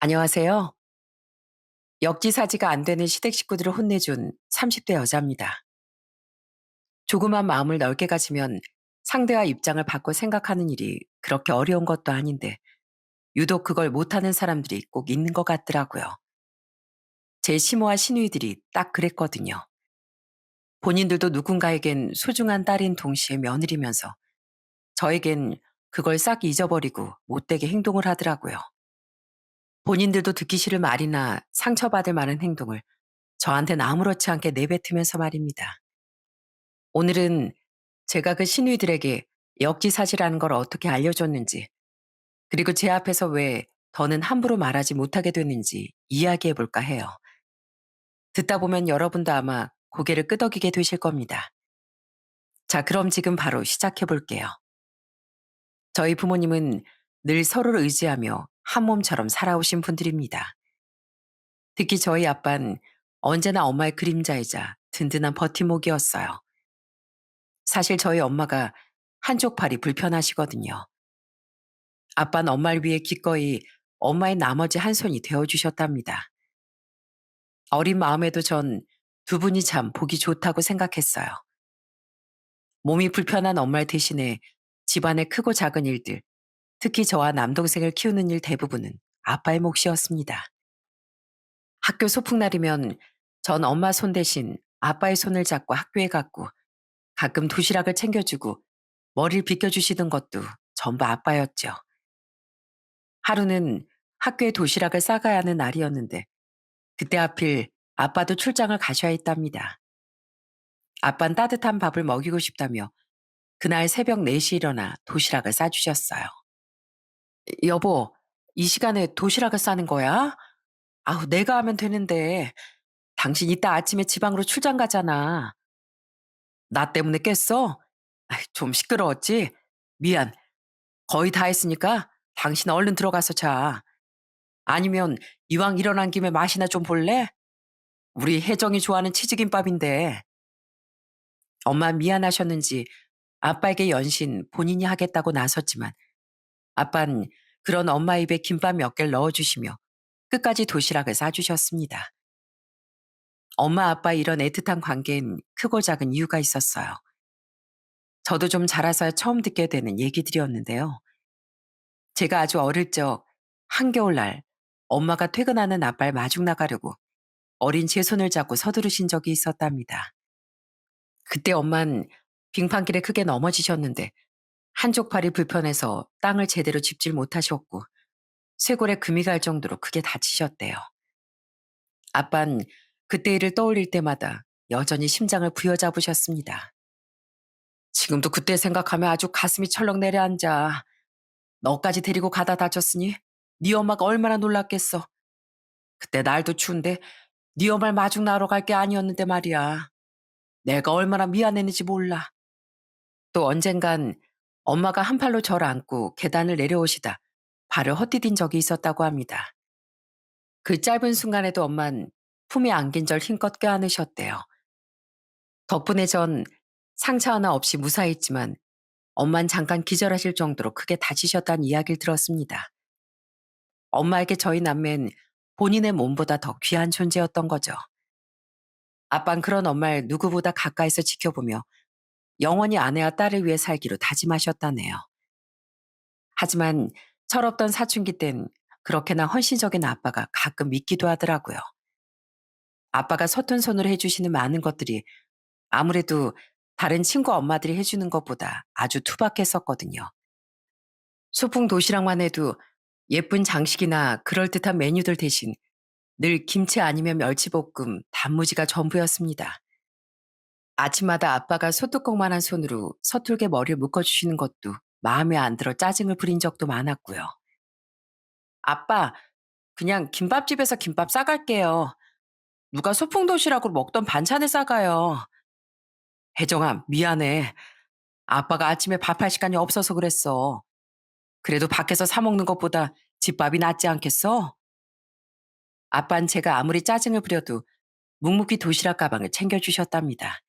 안녕하세요. 역지사지가 안 되는 시댁 식구들을 혼내준 30대 여자입니다. 조그만 마음을 넓게 가지면 상대와 입장을 바꿔 생각하는 일이 그렇게 어려운 것도 아닌데 유독 그걸 못하는 사람들이 꼭 있는 것 같더라고요. 제 시모와 시누이들이 딱 그랬거든요. 본인들도 누군가에겐 소중한 딸인 동시에 며느리면서 저에겐 그걸 싹 잊어버리고 못되게 행동을 하더라고요. 본인들도 듣기 싫을 말이나 상처받을 만한 행동을 저한텐 아무렇지 않게 내뱉으면서 말입니다. 오늘은 제가 그 시누이들에게 역지사지라는 걸 어떻게 알려줬는지, 그리고 제 앞에서 왜 더는 함부로 말하지 못하게 됐는지 이야기해 볼까 해요. 듣다 보면 여러분도 아마 고개를 끄덕이게 되실 겁니다. 자, 그럼 지금 바로 시작해 볼게요. 저희 부모님은 늘 서로를 의지하며 한 몸처럼 살아오신 분들입니다. 특히 저희 아빠는 언제나 엄마의 그림자이자 든든한 버팀목이었어요. 사실 저희 엄마가 한쪽 팔이 불편하시거든요. 아빠는 엄마를 위해 기꺼이 엄마의 나머지 한 손이 되어주셨답니다. 어린 마음에도 전 두 분이 참 보기 좋다고 생각했어요. 몸이 불편한 엄마를 대신해 집안의 크고 작은 일들, 특히 저와 남동생을 키우는 일 대부분은 아빠의 몫이었습니다. 학교 소풍날이면 전 엄마 손 대신 아빠의 손을 잡고 학교에 갔고 가끔 도시락을 챙겨주고 머리를 빗겨주시던 것도 전부 아빠였죠. 하루는 학교에 도시락을 싸가야 하는 날이었는데 그때 하필 아빠도 출장을 가셔야 했답니다. 아빤 따뜻한 밥을 먹이고 싶다며 그날 새벽 4시 일어나 도시락을 싸주셨어요. 여보, 이 시간에 도시락을 싸는 거야? 아우, 내가 하면 되는데. 당신 이따 아침에 지방으로 출장 가잖아. 나 때문에 깼어? 아이, 좀 시끄러웠지? 미안. 거의 다 했으니까 당신 얼른 들어가서 자. 아니면 이왕 일어난 김에 맛이나 좀 볼래? 우리 혜정이 좋아하는 치즈김밥인데. 엄마 미안하셨는지 아빠에게 연신 본인이 하겠다고 나섰지만 아빤 그런 엄마 입에 김밥 몇 개를 넣어주시며 끝까지 도시락을 싸주셨습니다. 엄마 아빠 이런 애틋한 관계엔 크고 작은 이유가 있었어요. 저도 좀 자라서 처음 듣게 되는 얘기들이었는데요. 제가 아주 어릴 적 한겨울날 엄마가 퇴근하는 아빠를 마중 나가려고 어린 제 손을 잡고 서두르신 적이 있었답니다. 그때 엄만 빙판길에 크게 넘어지셨는데 한쪽 팔이 불편해서 땅을 제대로 짚질 못하셨고 쇄골에 금이 갈 정도로 크게 다치셨대요. 아빤 그때 일을 떠올릴 때마다 여전히 심장을 부여잡으셨습니다. 지금도 그때 생각하면 아주 가슴이 철렁 내려앉아. 너까지 데리고 가다 다쳤으니 네 엄마가 얼마나 놀랐겠어. 그때 날도 추운데 네 엄마를 마중 나러 갈 게 아니었는데 말이야. 내가 얼마나 미안했는지 몰라. 또 언젠간 엄마가 한 팔로 저를 안고 계단을 내려오시다 발을 헛디딘 적이 있었다고 합니다. 그 짧은 순간에도 엄만 품에 안긴 절 힘껏 껴안으셨대요. 덕분에 전 상처 하나 없이 무사했지만 엄만 잠깐 기절하실 정도로 크게 다치셨다는 이야기를 들었습니다. 엄마에게 저희 남매는 본인의 몸보다 더 귀한 존재였던 거죠. 아빤 그런 엄마를 누구보다 가까이서 지켜보며 영원히 아내와 딸을 위해 살기로 다짐하셨다네요. 하지만 철없던 사춘기 땐 그렇게나 헌신적인 아빠가 가끔 믿기도 하더라고요. 아빠가 서툰 손으로 해주시는 많은 것들이 아무래도 다른 친구 엄마들이 해주는 것보다 아주 투박했었거든요. 소풍 도시락만 해도 예쁜 장식이나 그럴듯한 메뉴들 대신 늘 김치 아니면 멸치볶음, 단무지가 전부였습니다. 아침마다 아빠가 소뚜껑만한 손으로 서툴게 머리를 묶어주시는 것도 마음에 안 들어 짜증을 부린 적도 많았고요. 아빠, 그냥 김밥집에서 김밥 싸갈게요. 누가 소풍 도시락으로 먹던 반찬을 싸가요. 혜정아, 미안해. 아빠가 아침에 밥할 시간이 없어서 그랬어. 그래도 밖에서 사 먹는 것보다 집밥이 낫지 않겠어? 아빤 제가 아무리 짜증을 부려도 묵묵히 도시락 가방을 챙겨주셨답니다.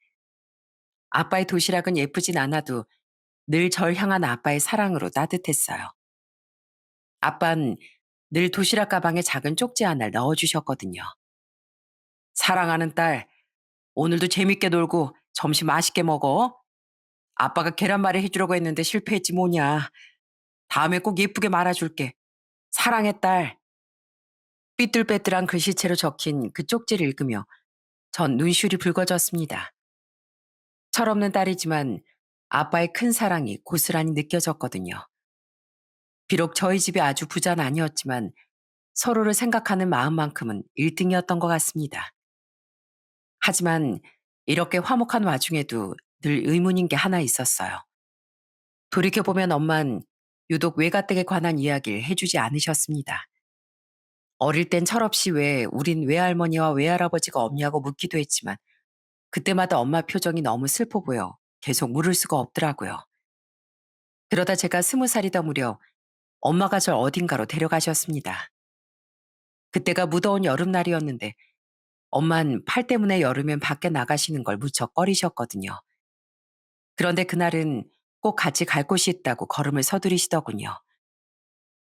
아빠의 도시락은 예쁘진 않아도 늘 절 향한 아빠의 사랑으로 따뜻했어요. 아빤 늘 도시락 가방에 작은 쪽지 하나를 넣어주셨거든요. 사랑하는 딸, 오늘도 재밌게 놀고 점심 맛있게 먹어. 아빠가 계란말이 해주려고 했는데 실패했지 뭐냐. 다음에 꼭 예쁘게 말아줄게. 사랑해 딸. 삐뚤빼뚤한 글씨체로 적힌 그 쪽지를 읽으며 전 눈시울이 붉어졌습니다. 철없는 딸이지만 아빠의 큰 사랑이 고스란히 느껴졌거든요. 비록 저희 집이 아주 부자는 아니었지만 서로를 생각하는 마음만큼은 1등이었던 것 같습니다. 하지만 이렇게 화목한 와중에도 늘 의문인 게 하나 있었어요. 돌이켜보면 엄만 유독 외가댁에 관한 이야기를 해주지 않으셨습니다. 어릴 땐 철없이 왜 우린 외할머니와 외할아버지가 없냐고 묻기도 했지만 그때마다 엄마 표정이 너무 슬퍼 보여 계속 물을 수가 없더라고요. 그러다 제가 20살이다 무렵 엄마가 절 어딘가로 데려가셨습니다. 그때가 무더운 여름날이었는데 엄만 팔 때문에 여름엔 밖에 나가시는 걸 무척 꺼리셨거든요. 그런데 그날은 꼭 같이 갈 곳이 있다고 걸음을 서두르시더군요.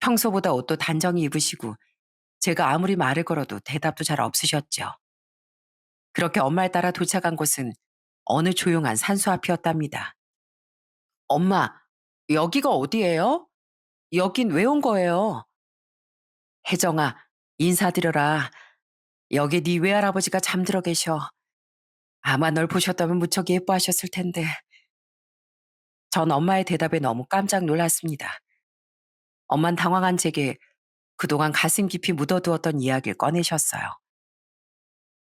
평소보다 옷도 단정히 입으시고 제가 아무리 말을 걸어도 대답도 잘 없으셨죠. 그렇게 엄마를 따라 도착한 곳은 어느 조용한 산수 앞이었답니다. 엄마, 여기가 어디예요? 여긴 왜 온 거예요? 혜정아, 인사드려라. 여기 네 외할아버지가 잠들어 계셔. 아마 널 보셨다면 무척 예뻐하셨을 텐데. 전 엄마의 대답에 너무 깜짝 놀랐습니다. 엄만 당황한 제게 그동안 가슴 깊이 묻어두었던 이야기를 꺼내셨어요.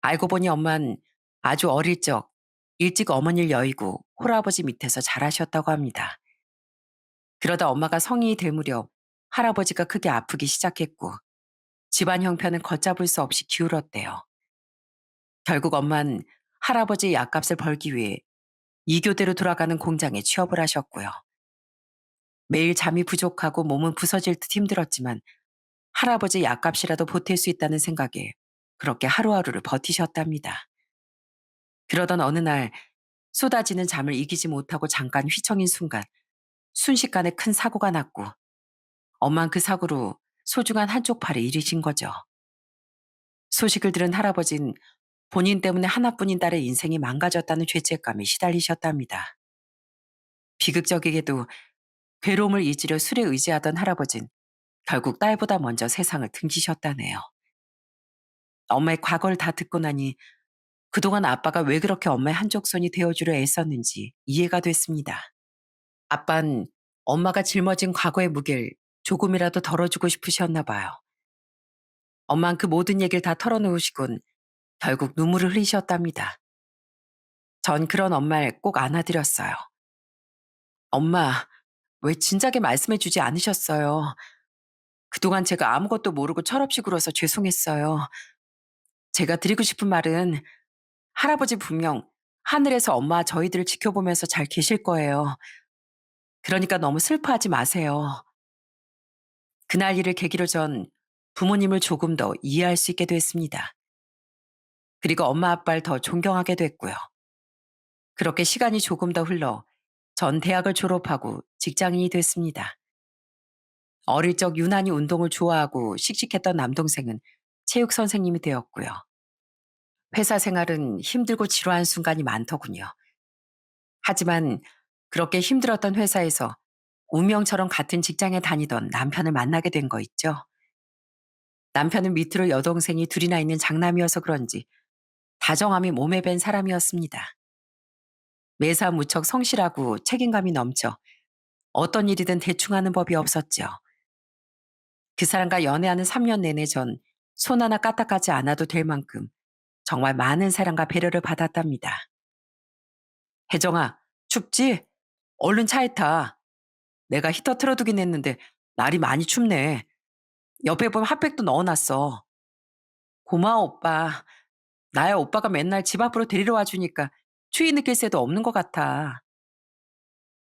알고 보니 엄만 아주 어릴 적 일찍 어머니를 여의고 홀아버지 밑에서 자라셨다고 합니다. 그러다 엄마가 성인이 될 무렵 할아버지가 크게 아프기 시작했고 집안 형편은 걷잡을 수 없이 기울었대요. 결국 엄만 할아버지의 약값을 벌기 위해 이교대로 돌아가는 공장에 취업을 하셨고요. 매일 잠이 부족하고 몸은 부서질 듯 힘들었지만 할아버지 약값이라도 보탤 수 있다는 생각에 그렇게 하루하루를 버티셨답니다. 그러던 어느 날 쏟아지는 잠을 이기지 못하고 잠깐 휘청인 순간 순식간에 큰 사고가 났고 엄만 그 사고로 소중한 한쪽 팔을 잃으신 거죠. 소식을 들은 할아버진 본인 때문에 하나뿐인 딸의 인생이 망가졌다는 죄책감에 시달리셨답니다. 비극적이게도 괴로움을 잊으려 술에 의지하던 할아버진 결국 딸보다 먼저 세상을 등지셨다네요. 엄마의 과거를 다 듣고 나니 그동안 아빠가 왜 그렇게 엄마의 한쪽 손이 되어주려 애썼는지 이해가 됐습니다. 아빤 엄마가 짊어진 과거의 무게를 조금이라도 덜어주고 싶으셨나 봐요. 엄만 그 모든 얘기를 다 털어놓으시곤 결국 눈물을 흘리셨답니다. 전 그런 엄마를 꼭 안아드렸어요. 엄마, 왜 진작에 말씀해주지 않으셨어요? 그동안 제가 아무것도 모르고 철없이 굴어서 죄송했어요. 제가 드리고 싶은 말은 할아버지 분명 하늘에서 엄마 저희들을 지켜보면서 잘 계실 거예요. 그러니까 너무 슬퍼하지 마세요. 그날 일을 계기로 전 부모님을 조금 더 이해할 수 있게 됐습니다. 그리고 엄마 아빠를 더 존경하게 됐고요. 그렇게 시간이 조금 더 흘러 전 대학을 졸업하고 직장인이 됐습니다. 어릴 적 유난히 운동을 좋아하고 씩씩했던 남동생은 체육 선생님이 되었고요. 회사 생활은 힘들고 지루한 순간이 많더군요. 하지만 그렇게 힘들었던 회사에서 운명처럼 같은 직장에 다니던 남편을 만나게 된 거 있죠. 남편은 밑으로 여동생이 둘이나 있는 장남이어서 그런지 다정함이 몸에 밴 사람이었습니다. 매사 무척 성실하고 책임감이 넘쳐 어떤 일이든 대충 하는 법이 없었죠. 그 사람과 연애하는 3년 내내 전 손 하나 까딱하지 않아도 될 만큼 정말 많은 사랑과 배려를 받았답니다. 혜정아, 춥지? 얼른 차에 타. 내가 히터 틀어두긴 했는데 날이 많이 춥네. 옆에 보면 핫팩도 넣어놨어. 고마워 오빠. 나야 오빠가 맨날 집 앞으로 데리러 와주니까 추위 느낄 새도 없는 것 같아.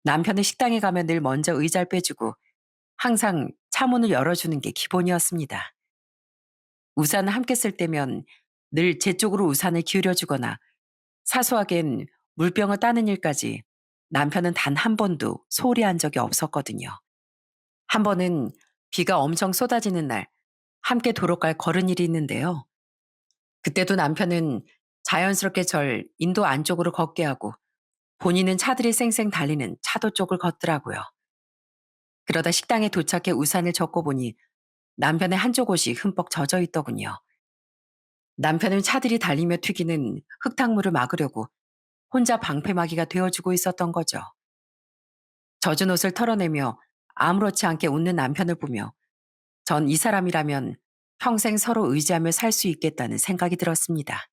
남편은 식당에 가면 늘 먼저 의자를 빼주고 항상 차 문을 열어주는 게 기본이었습니다. 우산을 함께 쓸 때면 늘 제 쪽으로 우산을 기울여주거나 사소하겐 물병을 따는 일까지 남편은 단 한 번도 소홀히 한 적이 없었거든요. 한 번은 비가 엄청 쏟아지는 날 함께 도로가에 걸은 일이 있는데요. 그때도 남편은 자연스럽게 절 인도 안쪽으로 걷게 하고 본인은 차들이 쌩쌩 달리는 차도 쪽을 걷더라고요. 그러다 식당에 도착해 우산을 젓고 보니 남편의 한쪽 옷이 흠뻑 젖어 있더군요. 남편은 차들이 달리며 튀기는 흙탕물을 막으려고 혼자 방패막이가 되어주고 있었던 거죠. 젖은 옷을 털어내며 아무렇지 않게 웃는 남편을 보며 전 이 사람이라면 평생 서로 의지하며 살 수 있겠다는 생각이 들었습니다.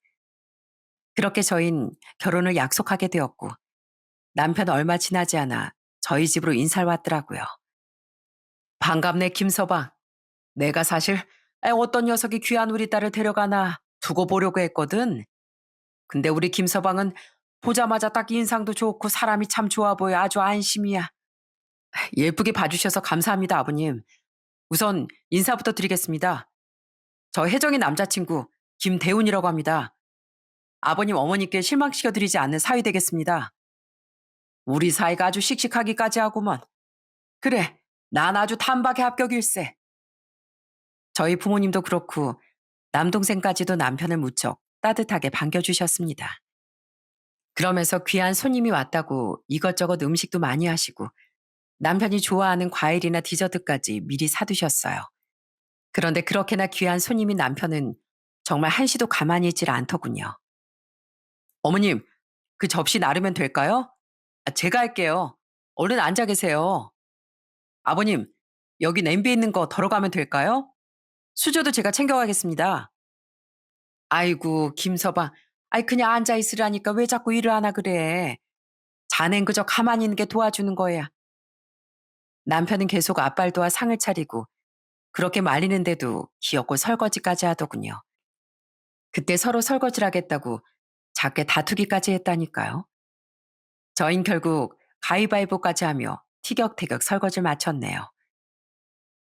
그렇게 저흰 결혼을 약속하게 되었고 남편 얼마 지나지 않아 저희 집으로 인사를 왔더라고요. 반갑네 김서방. 내가 사실 어떤 녀석이 귀한 우리 딸을 데려가나 두고 보려고 했거든. 근데 우리 김서방은 보자마자 딱 인상도 좋고 사람이 참 좋아 보여 아주 안심이야. 예쁘게 봐주셔서 감사합니다 아버님. 우선 인사부터 드리겠습니다. 저 혜정이 남자친구 김대훈이라고 합니다. 아버님 어머니께 실망시켜드리지 않는 사위 되겠습니다. 우리 사이가 아주 씩씩하기까지 하구먼. 그래, 난 아주 단박에 합격일세. 저희 부모님도 그렇고 남동생까지도 남편을 무척 따뜻하게 반겨주셨습니다. 그러면서 귀한 손님이 왔다고 이것저것 음식도 많이 하시고 남편이 좋아하는 과일이나 디저트까지 미리 사두셨어요. 그런데 그렇게나 귀한 손님인 남편은 정말 한시도 가만히 있질 않더군요. 어머님, 그 접시 나르면 될까요? 제가 할게요. 얼른 앉아 계세요. 아버님, 여기 냄비에 있는 거 덜어가면 될까요? 수저도 제가 챙겨가겠습니다. 아이고, 김서방. 아이, 그냥 앉아 있으라니까 왜 자꾸 일을 하나 그래. 자넨 그저 가만히 있는 게 도와주는 거야. 남편은 계속 앞발 도와 상을 차리고 그렇게 말리는데도 기어코 설거지까지 하더군요. 그때 서로 설거지를 하겠다고 작게 다투기까지 했다니까요. 저흰 결국 가위바위보까지 하며 티격태격 설거지를 마쳤네요.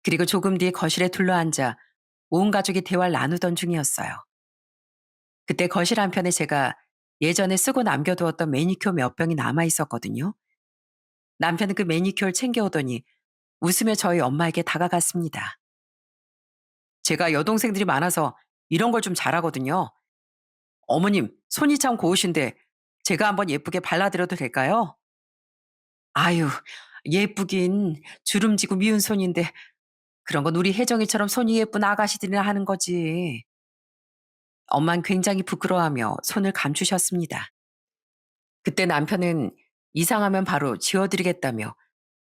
그리고 조금 뒤에 거실에 둘러앉아 온 가족이 대화를 나누던 중이었어요. 그때 거실 한편에 제가 예전에 쓰고 남겨두었던 매니큐어 몇 병이 남아 있었거든요. 남편은 그 매니큐어를 챙겨오더니 웃으며 저희 엄마에게 다가갔습니다. 제가 여동생들이 많아서 이런 걸 좀 잘하거든요. 어머님, 손이 참 고우신데 제가 한번 예쁘게 발라드려도 될까요? 아유, 예쁘긴 주름지고 미운 손인데 그런 건 우리 혜정이처럼 손이 예쁜 아가씨들이나 하는 거지. 엄만 굉장히 부끄러워하며 손을 감추셨습니다. 그때 남편은 이상하면 바로 지워드리겠다며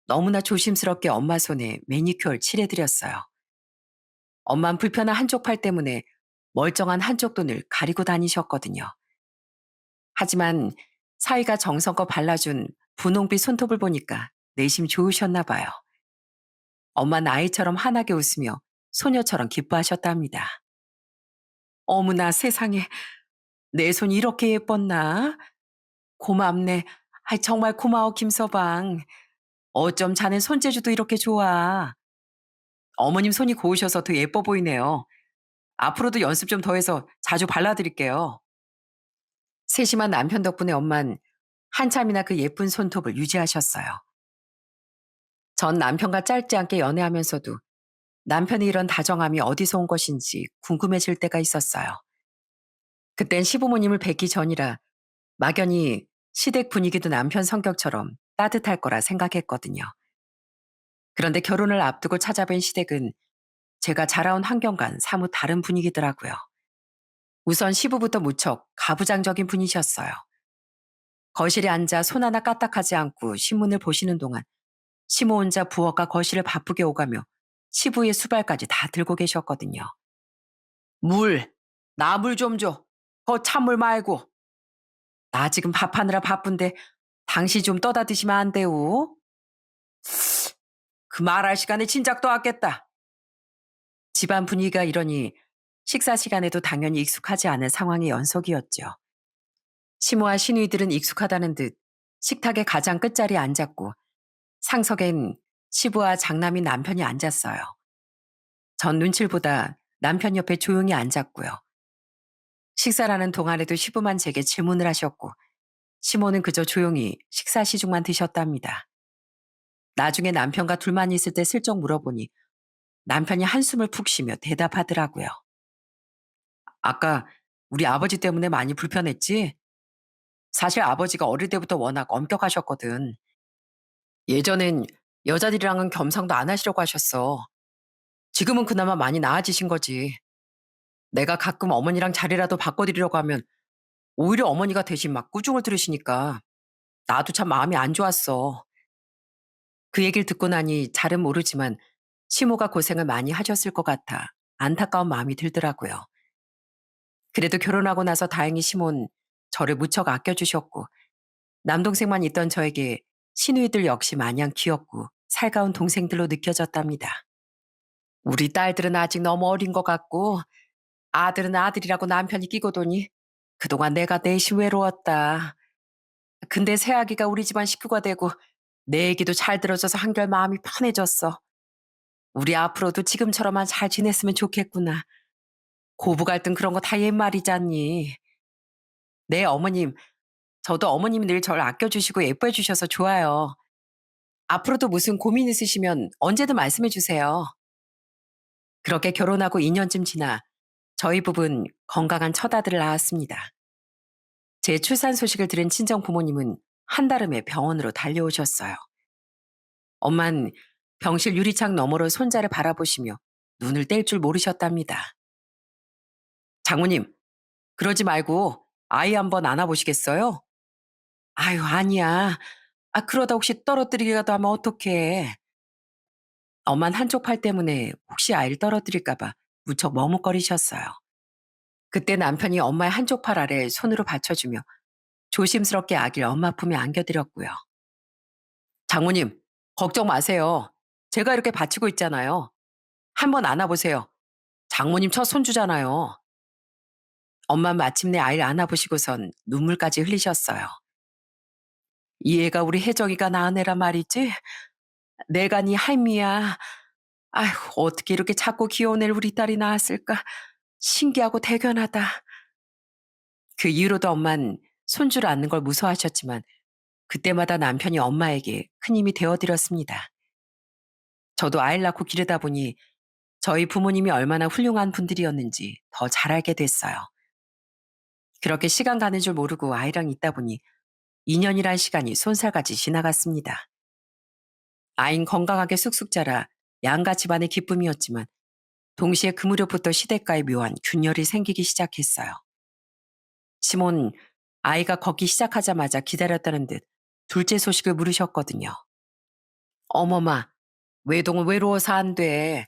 너무나 조심스럽게 엄마 손에 매니큐어를 칠해드렸어요. 엄만 불편한 한쪽 팔 때문에 멀쩡한 한쪽 눈을 가리고 다니셨거든요. 하지만 사위가 정성껏 발라준 분홍빛 손톱을 보니까 내심 좋으셨나 봐요. 엄마는 아이처럼 환하게 웃으며 소녀처럼 기뻐하셨답니다. 어머나 세상에 내 손이 이렇게 예뻤나? 고맙네. 아이, 정말 고마워 김서방. 어쩜 자넨 손재주도 이렇게 좋아. 어머님 손이 고우셔서 더 예뻐 보이네요. 앞으로도 연습 좀 더 해서 자주 발라드릴게요. 세심한 남편 덕분에 엄만 한참이나 그 예쁜 손톱을 유지하셨어요. 전 남편과 짧지 않게 연애하면서도 남편의 이런 다정함이 어디서 온 것인지 궁금해질 때가 있었어요. 그땐 시부모님을 뵙기 전이라 막연히 시댁 분위기도 남편 성격처럼 따뜻할 거라 생각했거든요. 그런데 결혼을 앞두고 찾아뵌 시댁은 제가 자라온 환경과는 사뭇 다른 분위기더라고요. 우선 시부부터 무척 가부장적인 분이셨어요. 거실에 앉아 손 하나 까딱하지 않고 신문을 보시는 동안 시모 혼자 부엌과 거실을 바쁘게 오가며 시부의 수발까지 다 들고 계셨거든요. 물, 나 물 좀 줘. 찬물 말고. 나 지금 밥하느라 바쁜데 당신 좀 떠다 드시면 안 돼요? 그 말할 시간에 진작 또 왔겠다. 집안 분위기가 이러니 식사 시간에도 당연히 익숙하지 않은 상황의 연속이었죠. 시모와 시누이들은 익숙하다는 듯 식탁의 가장 끝자리에 앉았고 상석엔 시부와 장남인 남편이 앉았어요. 전 눈치를 보다 남편 옆에 조용히 앉았고요. 식사라는 동안에도 시부만 제게 질문을 하셨고 시모는 그저 조용히 식사 시중만 드셨답니다. 나중에 남편과 둘만 있을 때 슬쩍 물어보니 남편이 한숨을 푹 쉬며 대답하더라고요. 아까 우리 아버지 때문에 많이 불편했지? 사실 아버지가 어릴 때부터 워낙 엄격하셨거든. 예전엔 여자들이랑은 겸상도 안 하시려고 하셨어. 지금은 그나마 많이 나아지신 거지. 내가 가끔 어머니랑 자리라도 바꿔드리려고 하면 오히려 어머니가 대신 막 꾸중을 들으시니까 나도 참 마음이 안 좋았어. 그 얘기를 듣고 나니 잘은 모르지만 시모가 고생을 많이 하셨을 것 같아 안타까운 마음이 들더라고요. 그래도 결혼하고 나서 다행히 시몬 저를 무척 아껴주셨고 남동생만 있던 저에게 시누이들 역시 마냥 귀엽고 살가운 동생들로 느껴졌답니다. 우리 딸들은 아직 너무 어린 것 같고 아들은 아들이라고 남편이 끼고도니 그동안 내가 내심 외로웠다. 근데 새아기가 우리 집안 식구가 되고 내 얘기도 잘 들어줘서 한결 마음이 편해졌어. 우리 앞으로도 지금처럼만 잘 지냈으면 좋겠구나. 고부 갈등 그런 거 다 옛말이잖니. 네, 어머님. 저도 어머님이 늘 저를 아껴주시고 예뻐해 주셔서 좋아요. 앞으로도 무슨 고민 있으시면 언제든 말씀해 주세요. 그렇게 결혼하고 2년쯤 지나 저희 부부는 건강한 첫 아들을 낳았습니다. 제 출산 소식을 들은 친정 부모님은 한달음에 병원으로 달려오셨어요. 엄만 병실 유리창 너머로 손자를 바라보시며 눈을 뗄 줄 모르셨답니다. 장모님, 그러지 말고 아이 한번 안아보시겠어요? 아유, 아니야. 아, 그러다 혹시 떨어뜨리기라도 하면 어떡해. 엄만 한쪽 팔 때문에 혹시 아이를 떨어뜨릴까봐 무척 머뭇거리셨어요. 그때 남편이 엄마의 한쪽 팔 아래 손으로 받쳐주며 조심스럽게 아기를 엄마 품에 안겨드렸고요. 장모님, 걱정 마세요. 제가 이렇게 받치고 있잖아요. 한번 안아보세요. 장모님 첫 손주잖아요. 엄마 마침내 아이를 안아보시고선 눈물까지 흘리셨어요. 이 애가 우리 혜정이가 낳은 애라 말이지? 내가 네 할미야. 아휴, 어떻게 이렇게 작고 귀여운 애를 우리 딸이 낳았을까? 신기하고 대견하다. 그 이후로도 엄만 손주를 안는 걸 무서워하셨지만 그때마다 남편이 엄마에게 큰 힘이 되어드렸습니다. 저도 아이를 낳고 기르다 보니 저희 부모님이 얼마나 훌륭한 분들이었는지 더 잘 알게 됐어요. 그렇게 시간 가는 줄 모르고 아이랑 있다 보니 2년이란 시간이 쏜살같이 지나갔습니다. 아인 건강하게 쑥쑥 자라 양가 집안의 기쁨이었지만 동시에 그 무렵부터 시댁과의 묘한 균열이 생기기 시작했어요. 시몬 아이가 걷기 시작하자마자 기다렸다는 듯 둘째 소식을 물으셨거든요. 어머마, 외동은 외로워서 안 돼.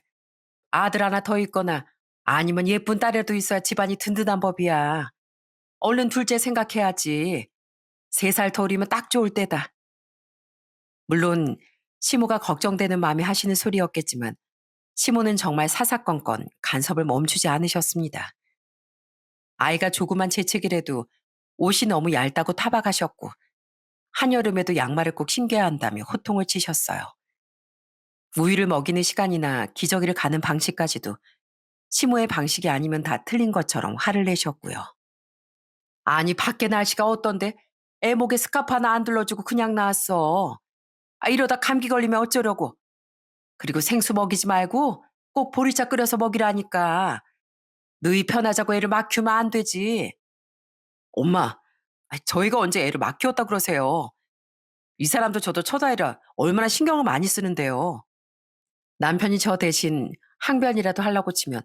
아들 하나 더 있거나 아니면 예쁜 딸이라도 있어야 집안이 든든한 법이야. 얼른 둘째 생각해야지. 3살 터울이면 딱 좋을 때다. 물론 시모가 걱정되는 마음에 하시는 소리였겠지만 시모는 정말 사사건건 간섭을 멈추지 않으셨습니다. 아이가 조그만 재채기라도 옷이 너무 얇다고 타박하셨고 한여름에도 양말을 꼭 신겨야 한다며 호통을 치셨어요. 우유를 먹이는 시간이나 기저귀를 가는 방식까지도 시모의 방식이 아니면 다 틀린 것처럼 화를 내셨고요. 아니 밖에 날씨가 어떤데 애 목에 스카프 하나 안 둘러주고 그냥 나왔어. 아, 이러다 감기 걸리면 어쩌려고. 그리고 생수 먹이지 말고 꼭 보리차 끓여서 먹이라니까. 너희 편하자고 애를 막 키우면 안 되지. 엄마, 저희가 언제 애를 막 키웠다 그러세요. 이 사람도 저도 첫아이라 얼마나 신경을 많이 쓰는데요. 남편이 저 대신 항변이라도 하려고 치면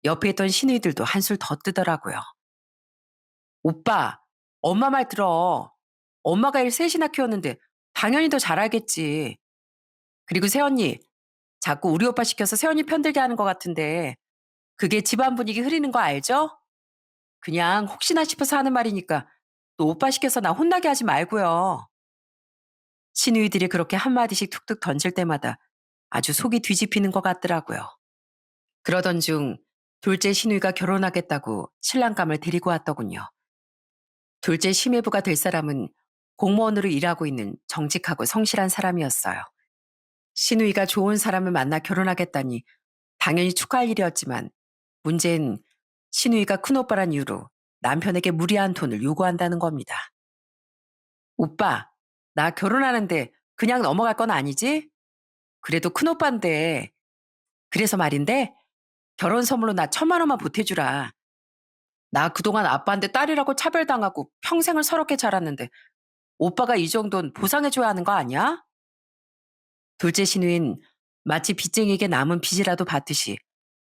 옆에 있던 시누이들도 한술 더 뜨더라고요. 오빠, 엄마 말 들어. 엄마가 일 셋이나 키웠는데 당연히 더 잘 알겠지. 그리고 새언니, 자꾸 우리 오빠 시켜서 새언니 편들게 하는 것 같은데 그게 집안 분위기 흐리는 거 알죠? 그냥 혹시나 싶어서 하는 말이니까 또 오빠 시켜서 나 혼나게 하지 말고요. 시누이들이 그렇게 한마디씩 툭툭 던질 때마다 아주 속이 뒤집히는 것 같더라고요. 그러던 중 둘째 시누이가 결혼하겠다고 신랑감을 데리고 왔더군요. 둘째 시매부가 될 사람은 공무원으로 일하고 있는 정직하고 성실한 사람이었어요. 시누이가 좋은 사람을 만나 결혼하겠다니 당연히 축하할 일이었지만 문제는 시누이가 큰오빠란 이유로 남편에게 무리한 돈을 요구한다는 겁니다. 오빠, 나 결혼하는데 그냥 넘어갈 건 아니지? 그래도 큰오빠인데 그래서 말인데 결혼 선물로 나 1,000만 원만 보태주라. 나 그동안 아빠한테 딸이라고 차별당하고 평생을 서럽게 자랐는데 오빠가 이 정도는 보상해줘야 하는 거 아니야? 둘째 시누인 마치 빚쟁이에게 남은 빚이라도 받듯이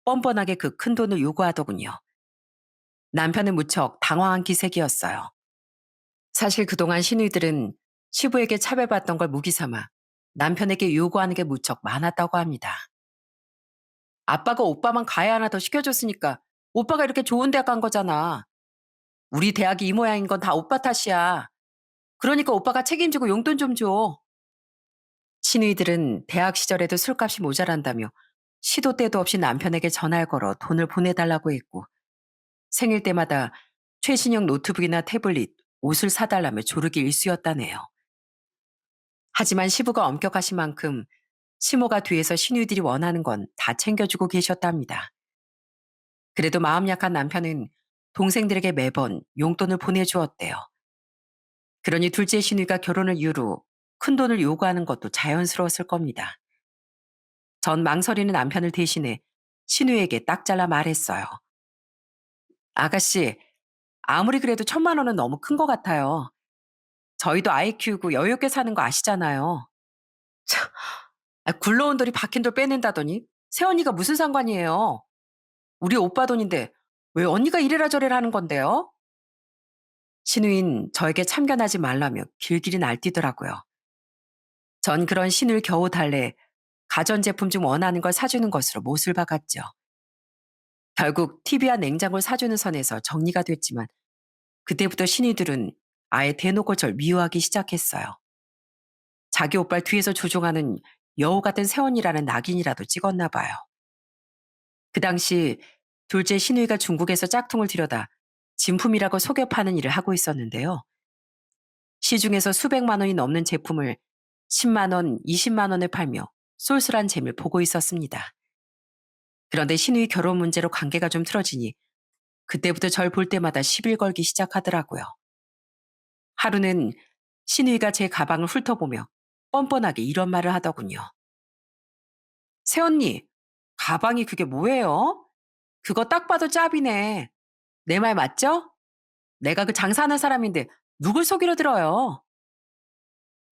뻔뻔하게 그 큰 돈을 요구하더군요. 남편은 무척 당황한 기색이었어요. 사실 그동안 시누이들은 시부에게 차별받던 걸 무기 삼아 남편에게 요구하는 게 무척 많았다고 합니다. 아빠가 오빠만 가야 하나 더 시켜줬으니까 오빠가 이렇게 좋은 대학 간 거잖아. 우리 대학이 이 모양인 건 다 오빠 탓이야. 그러니까 오빠가 책임지고 용돈 좀 줘. 시누이들은 대학 시절에도 술값이 모자란다며 시도 때도 없이 남편에게 전화를 걸어 돈을 보내달라고 했고 생일 때마다 최신형 노트북이나 태블릿, 옷을 사달라며 조르기 일쑤였다네요. 하지만 시부가 엄격하신 만큼 시모가 뒤에서 시누이들이 원하는 건 다 챙겨주고 계셨답니다. 그래도 마음 약한 남편은 동생들에게 매번 용돈을 보내주었대요. 그러니 둘째 시누이가 결혼을 이유로 큰돈을 요구하는 것도 자연스러웠을 겁니다. 전 망설이는 남편을 대신해 시누이에게 딱 잘라 말했어요. 아가씨, 아무리 그래도 1,000만 원은 너무 큰 것 같아요. 저희도 아이 키우고 여유 있게 사는 거 아시잖아요. 참, 굴러온 돌이 박힌 돌 빼낸다더니 새언니가 무슨 상관이에요. 우리 오빠 돈인데 왜 언니가 이래라 저래라 하는 건데요? 시누인 저에게 참견하지 말라며 길길이 날뛰더라고요. 전 그런 신을 겨우 달래 가전제품 중 원하는 걸 사주는 것으로 못을 박았죠. 결국 TV와 냉장고를 사주는 선에서 정리가 됐지만 그때부터 신이들은 아예 대놓고 절 미워하기 시작했어요. 자기 오빠를 뒤에서 조종하는 여우 같은 새언니라는 낙인이라도 찍었나 봐요. 그 당시 둘째 신우이가 중국에서 짝퉁을 들여다 진품이라고 속여 파는 일을 하고 있었는데요. 시중에서 수백만 원이 넘는 제품을 10만 원, 20만 원에 팔며 쏠쏠한 재미를 보고 있었습니다. 그런데 신우이 결혼 문제로 관계가 좀 틀어지니 그때부터 절 볼 때마다 시bil 걸기 시작하더라고요. 하루는 신우이가 제 가방을 훑어보며 뻔뻔하게 이런 말을 하더군요. 새언니, 가방이 그게 뭐예요? 그거 딱 봐도 짭이네. 내 말 맞죠? 내가 그 장사하는 사람인데 누굴 속이려 들어요?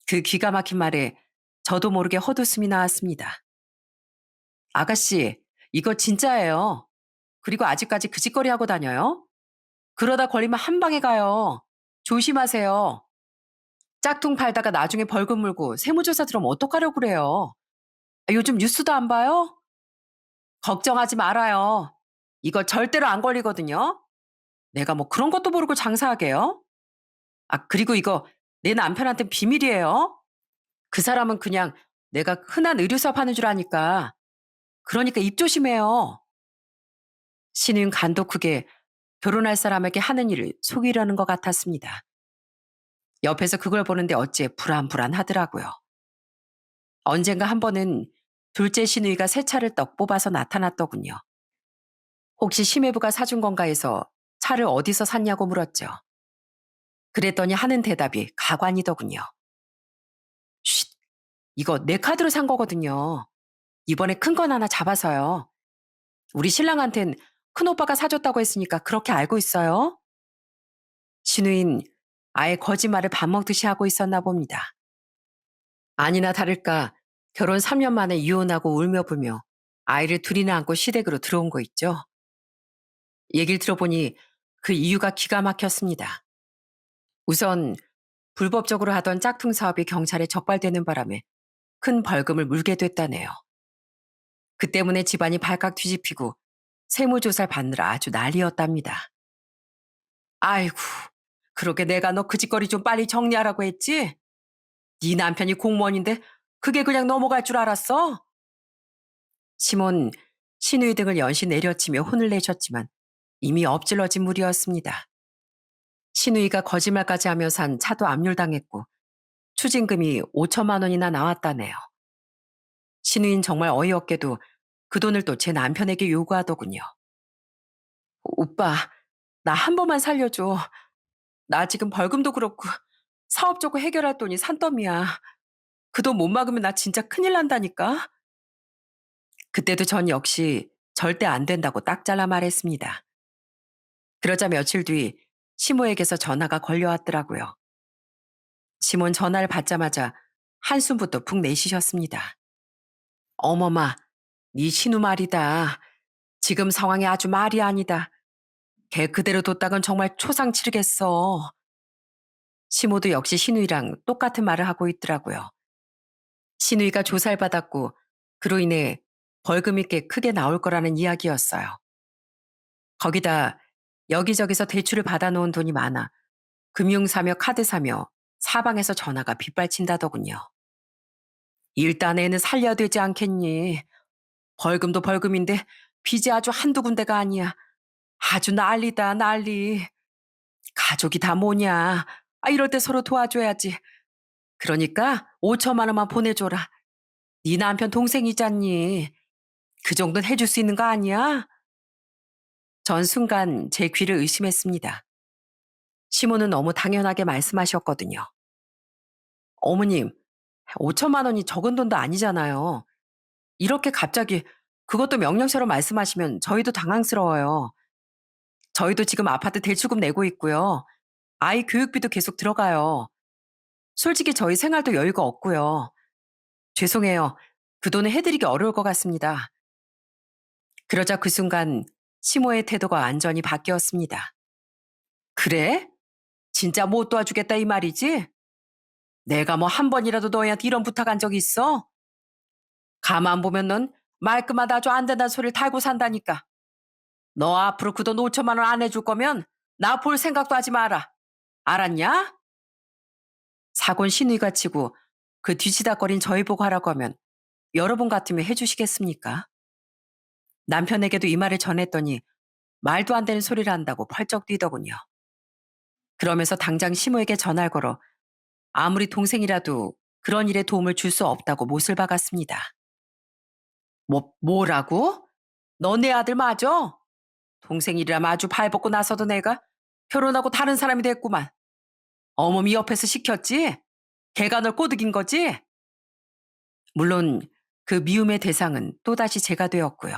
그 기가 막힌 말에 저도 모르게 헛웃음이 나왔습니다. 아가씨, 이거 진짜예요. 그리고 아직까지 그 짓거리 하고 다녀요? 그러다 걸리면 한 방에 가요. 조심하세요. 짝퉁 팔다가 나중에 벌금 물고 세무조사 들어오면 어떡하려고 그래요? 요즘 뉴스도 안 봐요? 걱정하지 말아요. 이거 절대로 안 걸리거든요. 내가 뭐 그런 것도 모르고 장사하게요? 그리고 이거 내 남편한텐 비밀이에요. 그 사람은 그냥 내가 흔한 의류사업 하는 줄 아니까. 그러니까 입 조심해요. 신은 간도 크게 결혼할 사람에게 하는 일을 속이려는 것 같았습니다. 옆에서 그걸 보는데 어째 불안불안하더라고요. 언젠가 한 번은 둘째 시누이가 새 차를 떡 뽑아서 나타났더군요. 혹시 심해부가 사준 건가 해서 차를 어디서 샀냐고 물었죠. 그랬더니 하는 대답이 가관이더군요. 쉿, 이거 내 카드로 산 거거든요. 이번에 큰 건 하나 잡아서요. 우리 신랑한텐 큰오빠가 사줬다고 했으니까 그렇게 알고 있어요. 신우인 아예 거짓말을 밥 먹듯이 하고 있었나 봅니다. 아니나 다를까 결혼 3년 만에 이혼하고 울며 불며 아이를 둘이나 안고 시댁으로 들어온 거 있죠. 얘기를 들어보니 그 이유가 기가 막혔습니다. 우선 불법적으로 하던 짝퉁 사업이 경찰에 적발되는 바람에 큰 벌금을 물게 됐다네요. 그 때문에 집안이 발칵 뒤집히고 세무조사를 받느라 아주 난리였답니다. 아이고, 그러게 내가 너 그 짓거리 좀 빨리 정리하라고 했지? 네 남편이 공무원인데 그게 그냥 넘어갈 줄 알았어? 시몬 신우이 등을 연신 내려치며 혼을 내셨지만 이미 엎질러진 물이었습니다. 신우이가 거짓말까지 하며 산 차도 압류당했고 추징금이 5천만 원이나 나왔다네요. 신우인 정말 어이없게도 그 돈을 또 제 남편에게 요구하더군요. 오빠, 나 한 번만 살려줘. 나 지금 벌금도 그렇고 사업적으로 해결할 돈이 산더미야. 그 돈 못 막으면 나 진짜 큰일 난다니까. 그때도 전 역시 절대 안 된다고 딱 잘라 말했습니다. 그러자 며칠 뒤 시모에게서 전화가 걸려왔더라고요. 시몬 전화를 받자마자 한숨부터 푹 내쉬셨습니다. 어머마, 네 신우 말이다. 지금 상황이 아주 말이 아니다. 걔 그대로 뒀다간 정말 초상 치르겠어. 시모도 역시 신우이랑 똑같은 말을 하고 있더라고요. 신우이가 조사를 받았고 그로 인해 벌금이 꽤 크게 나올 거라는 이야기였어요. 거기다 여기저기서 대출을 받아놓은 돈이 많아 금융사며 카드사며 사방에서 전화가 빗발친다더군요. 일단 애는 살려야 되지 않겠니? 벌금도 벌금인데 빚이 아주 한두 군데가 아니야. 아주 난리다 난리. 가족이 다 뭐냐. 이럴 때 서로 도와줘야지. 그러니까 5천만 원만 보내줘라. 네 남편 동생이잖니. 그 정도는 해줄 수 있는 거 아니야? 전 순간 제 귀를 의심했습니다. 시모는 너무 당연하게 말씀하셨거든요. 어머님, 5천만 원이 적은 돈도 아니잖아요. 이렇게 갑자기 그것도 명령처럼 말씀하시면 저희도 당황스러워요. 저희도 지금 아파트 대출금 내고 있고요. 아이 교육비도 계속 들어가요. 솔직히 저희 생활도 여유가 없고요. 죄송해요. 그 돈은 해드리기 어려울 것 같습니다. 그러자 그 순간 시모의 태도가 완전히 바뀌었습니다. 그래? 진짜 못 도와주겠다 이 말이지? 내가 뭐 한 번이라도 너희한테 이런 부탁한 적 있어? 가만 보면 넌 말끝마다 아주 안 된다는 소리를 달고 산다니까. 너 앞으로 그 돈 5천만 원 안 해줄 거면 나 볼 생각도 하지 마라. 알았냐? 사곤 신의가 치고 그 뒤치다거린 저희 보고 하라고 하면 여러분 같으면 해주시겠습니까? 남편에게도 이 말을 전했더니 말도 안 되는 소리를 한다고 펄쩍 뛰더군요. 그러면서 당장 시모에게 전화를 걸어 아무리 동생이라도 그런 일에 도움을 줄 수 없다고 못을 박았습니다. 뭐라고? 너 내 아들 맞아? 동생이라면 아주 발벗고 나서도 내가 결혼하고 다른 사람이 됐구만. 어머니 옆에서 시켰지? 걔가 널 꼬드긴 거지? 물론 그 미움의 대상은 또다시 제가 되었고요.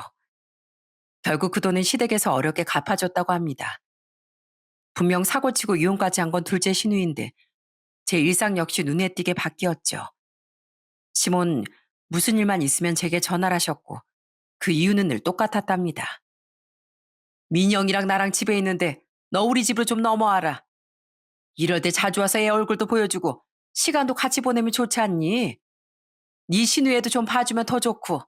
결국 그 돈은 시댁에서 어렵게 갚아줬다고 합니다. 분명 사고치고 이혼까지 한 건 둘째 신우인데 제 일상 역시 눈에 띄게 바뀌었죠. 시몬 무슨 일만 있으면 제게 전화를 하셨고 그 이유는 늘 똑같았답니다. 민영이랑 나랑 집에 있는데 너 우리 집으로 좀 넘어와라. 이럴 때 자주 와서 애 얼굴도 보여주고 시간도 같이 보내면 좋지 않니? 네 신우애도 좀 봐주면 더 좋고.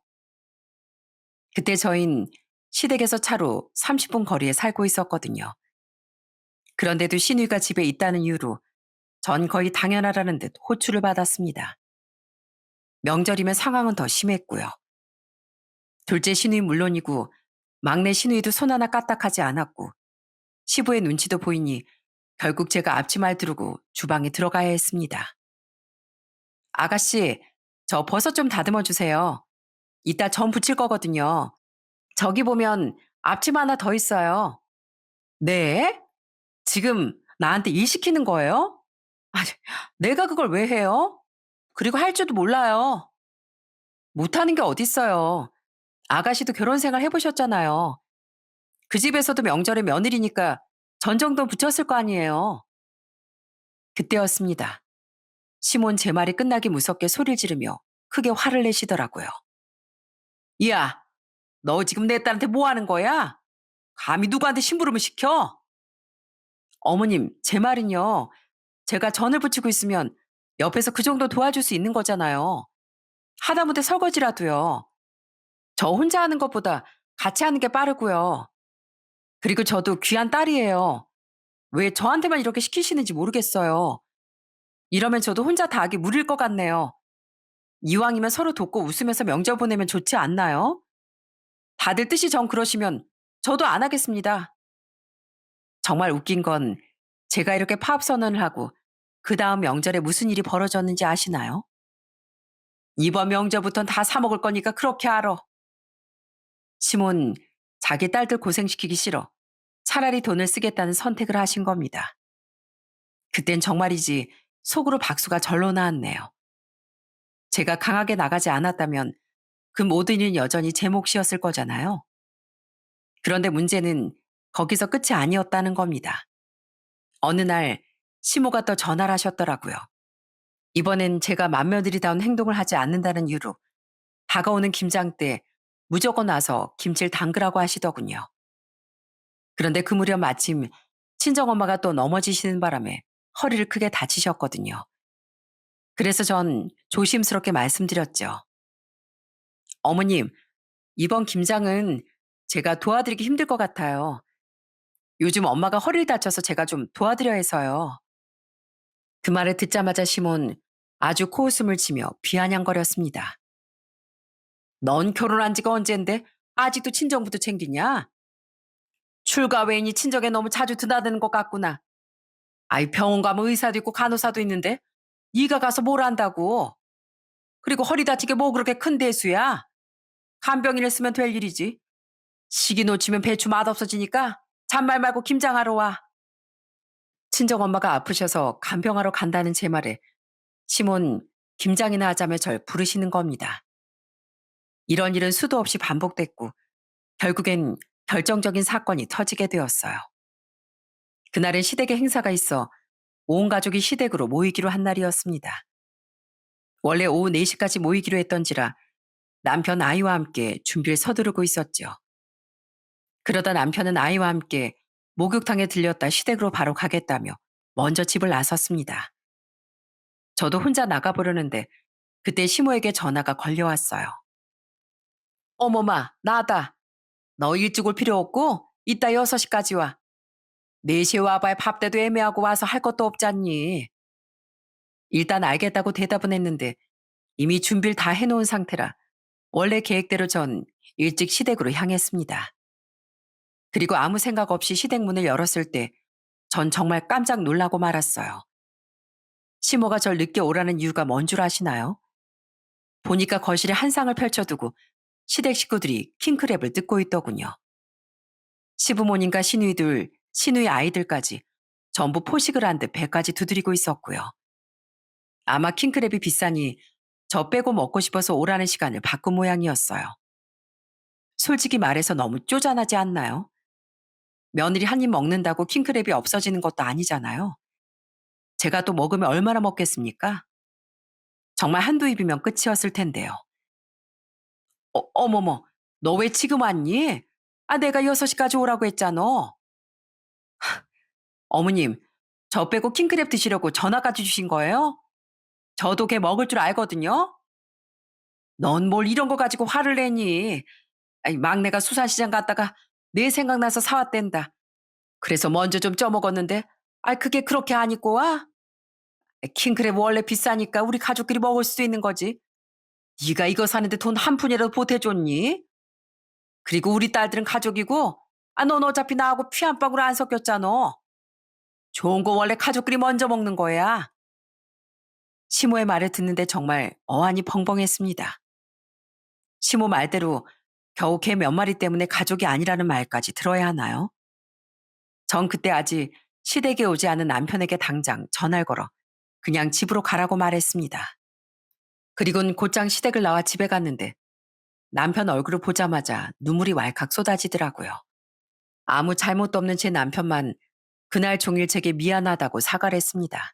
그때 저흰 시댁에서 차로 30분 거리에 살고 있었거든요. 그런데도 신우가 집에 있다는 이유로 전 거의 당연하라는 듯 호출을 받았습니다. 명절이면 상황은 더 심했고요. 둘째 신우이 물론이고 막내 신우이도 손 하나 까딱하지 않았고 시부의 눈치도 보이니 결국 제가 앞치마를 두르고 주방에 들어가야 했습니다. 아가씨, 저 버섯 좀 다듬어 주세요. 이따 전 부칠 거거든요. 저기 보면 앞치마 하나 더 있어요. 네? 지금 나한테 일 시키는 거예요? 아니, 내가 그걸 왜 해요? 그리고 할 줄도 몰라요. 못하는 게 어딨어요. 아가씨도 결혼 생활 해보셨잖아요. 그 집에서도 명절에 며느리니까 전 정도 붙였을 거 아니에요. 그때였습니다. 시몬 제 말이 끝나기 무섭게 소리를 지르며 크게 화를 내시더라고요. 야, 너 지금 내 딸한테 뭐 하는 거야? 감히 누구한테 심부름을 시켜? 어머님, 제 말은요. 제가 전을 붙이고 있으면 옆에서 그 정도 도와줄 수 있는 거잖아요. 하다못해 설거지라도요. 저 혼자 하는 것보다 같이 하는 게 빠르고요. 그리고 저도 귀한 딸이에요. 왜 저한테만 이렇게 시키시는지 모르겠어요. 이러면 저도 혼자 다 하기 무리일 것 같네요. 이왕이면 서로 돕고 웃으면서 명절 보내면 좋지 않나요? 다들 뜻이 정 그러시면 저도 안 하겠습니다. 정말 웃긴 건 제가 이렇게 파업 선언을 하고 그 다음 명절에 무슨 일이 벌어졌는지 아시나요? 이번 명절부턴 다 사 먹을 거니까 그렇게 알아. 시몬 자기 딸들 고생시키기 싫어 차라리 돈을 쓰겠다는 선택을 하신 겁니다. 그땐 정말이지 속으로 박수가 절로 나왔네요. 제가 강하게 나가지 않았다면 그 모든 일은 여전히 제 몫이었을 거잖아요. 그런데 문제는 거기서 끝이 아니었다는 겁니다. 어느 날 시모가 또 전화를 하셨더라고요. 이번엔 제가 맏며느리다운 행동을 하지 않는다는 이유로 다가오는 김장 때 무조건 와서 김치를 담그라고 하시더군요. 그런데 그 무렵 마침 친정엄마가 또 넘어지시는 바람에 허리를 크게 다치셨거든요. 그래서 전 조심스럽게 말씀드렸죠. 어머님, 이번 김장은 제가 도와드리기 힘들 것 같아요. 요즘 엄마가 허리를 다쳐서 제가 좀 도와드려 해서요. 그 말을 듣자마자 시몬 아주 코웃음을 치며 비아냥거렸습니다. 넌 결혼한 지가 언젠데 아직도 친정부터 챙기냐? 출가 외인이 친정에 너무 자주 드나드는 것 같구나. 아이 병원 가면 의사도 있고 간호사도 있는데 네가 가서 뭘 한다고. 그리고 허리 다치게 뭐 그렇게 큰 대수야. 간병인을 쓰면 될 일이지. 시기 놓치면 배추 맛없어지니까 잔말 말고 김장하러 와. 친정엄마가 아프셔서 간병하러 간다는 제 말에 시몬 김장이나 하자며 절 부르시는 겁니다. 이런 일은 수도 없이 반복됐고 결국엔 결정적인 사건이 터지게 되었어요. 그날은 시댁에 행사가 있어 온 가족이 시댁으로 모이기로 한 날이었습니다. 원래 오후 4시까지 모이기로 했던지라 남편 아이와 함께 준비를 서두르고 있었죠. 그러다 남편은 아이와 함께 목욕탕에 들렸다 시댁으로 바로 가겠다며 먼저 집을 나섰습니다. 저도 혼자 나가보려는데 그때 시모에게 전화가 걸려왔어요. 어머마, 나다. 너 일찍 올 필요 없고 이따 6시까지 와. 4시에 와봐야 밥때도 애매하고 와서 할 것도 없잖니. 일단 알겠다고 대답은 했는데 이미 준비를 다 해놓은 상태라 원래 계획대로 전 일찍 시댁으로 향했습니다. 그리고 아무 생각 없이 시댁 문을 열었을 때 전 정말 깜짝 놀라고 말았어요. 시모가 절 늦게 오라는 이유가 뭔 줄 아시나요? 보니까 거실에 한 상을 펼쳐두고 시댁 식구들이 킹크랩을 뜯고 있더군요. 시부모님과 시누이들, 시누이 아이들까지 전부 포식을 한 듯 배까지 두드리고 있었고요. 아마 킹크랩이 비싸니 저 빼고 먹고 싶어서 오라는 시간을 바꾼 모양이었어요. 솔직히 말해서 너무 쪼잔하지 않나요? 며느리 한 입 먹는다고 킹크랩이 없어지는 것도 아니잖아요. 제가 또 먹으면 얼마나 먹겠습니까? 정말 한두 입이면 끝이었을 텐데요. 어머머, 너 왜 지금 왔니? 아, 내가 6시까지 오라고 했잖아. 어머님, 저 빼고 킹크랩 드시려고 전화까지 주신 거예요? 저도 걔 먹을 줄 알거든요. 넌 뭘 이런 거 가지고 화를 내니? 아이, 막내가 수산시장 갔다가 내 생각나서 사왔댄다. 그래서 먼저 좀 쪄먹었는데, 아, 그게 그렇게 안 입고 와? 킹크랩 원래 비싸니까 우리 가족끼리 먹을 수 있는 거지. 네가 이거 사는데 돈 한 푼이라도 보태줬니? 그리고 우리 딸들은 가족이고, 아, 넌 어차피 나하고 피 한 방울 안 섞였잖아. 좋은 거 원래 가족끼리 먼저 먹는 거야. 시모의 말을 듣는데 정말 어안이 벙벙했습니다. 시모 말대로 겨우 개 몇 마리 때문에 가족이 아니라는 말까지 들어야 하나요? 전 그때 아직 시댁에 오지 않은 남편에게 당장 전화를 걸어 그냥 집으로 가라고 말했습니다. 그리고는 곧장 시댁을 나와 집에 갔는데 남편 얼굴을 보자마자 눈물이 왈칵 쏟아지더라고요. 아무 잘못도 없는 제 남편만 그날 종일 제게 미안하다고 사과를 했습니다.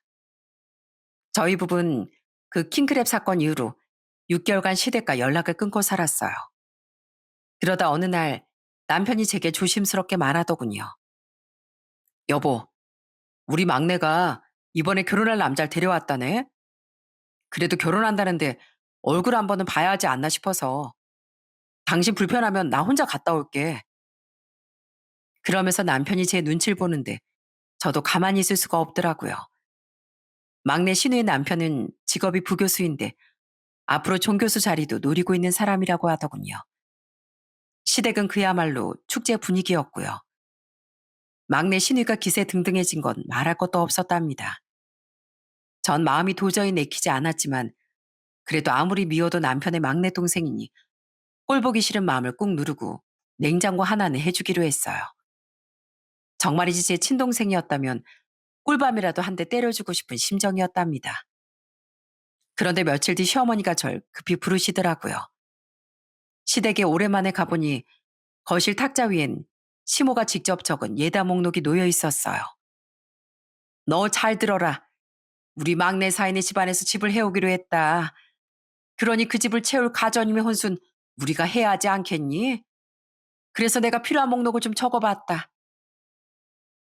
저희 부부는 그 킹크랩 사건 이후로 6개월간 시댁과 연락을 끊고 살았어요. 그러다 어느 날 남편이 제게 조심스럽게 말하더군요. 여보, 우리 막내가 이번에 결혼할 남자를 데려왔다네. 그래도 결혼한다는데 얼굴 한 번은 봐야 하지 않나 싶어서 당신 불편하면 나 혼자 갔다 올게. 그러면서 남편이 제 눈치를 보는데 저도 가만히 있을 수가 없더라고요. 막내 신우의 남편은 직업이 부교수인데 앞으로 종교수 자리도 노리고 있는 사람이라고 하더군요. 시댁은 그야말로 축제 분위기였고요. 막내 신우가 기세 등등해진 건 말할 것도 없었답니다. 전 마음이 도저히 내키지 않았지만 그래도 아무리 미워도 남편의 막내 동생이니 꼴 보기 싫은 마음을 꾹 누르고 냉장고 하나는 해주기로 했어요. 정말이지 제 친동생이었다면 꿀밤이라도 한 대 때려주고 싶은 심정이었답니다. 그런데 며칠 뒤 시어머니가 절 급히 부르시더라고요. 시댁에 오랜만에 가보니 거실 탁자 위엔 시모가 직접 적은 예단 목록이 놓여 있었어요. 너 잘 들어라. 우리 막내 사인의 집안에서 집을 해오기로 했다. 그러니 그 집을 채울 가전임의 혼수는 우리가 해야 하지 않겠니? 그래서 내가 필요한 목록을 좀 적어봤다.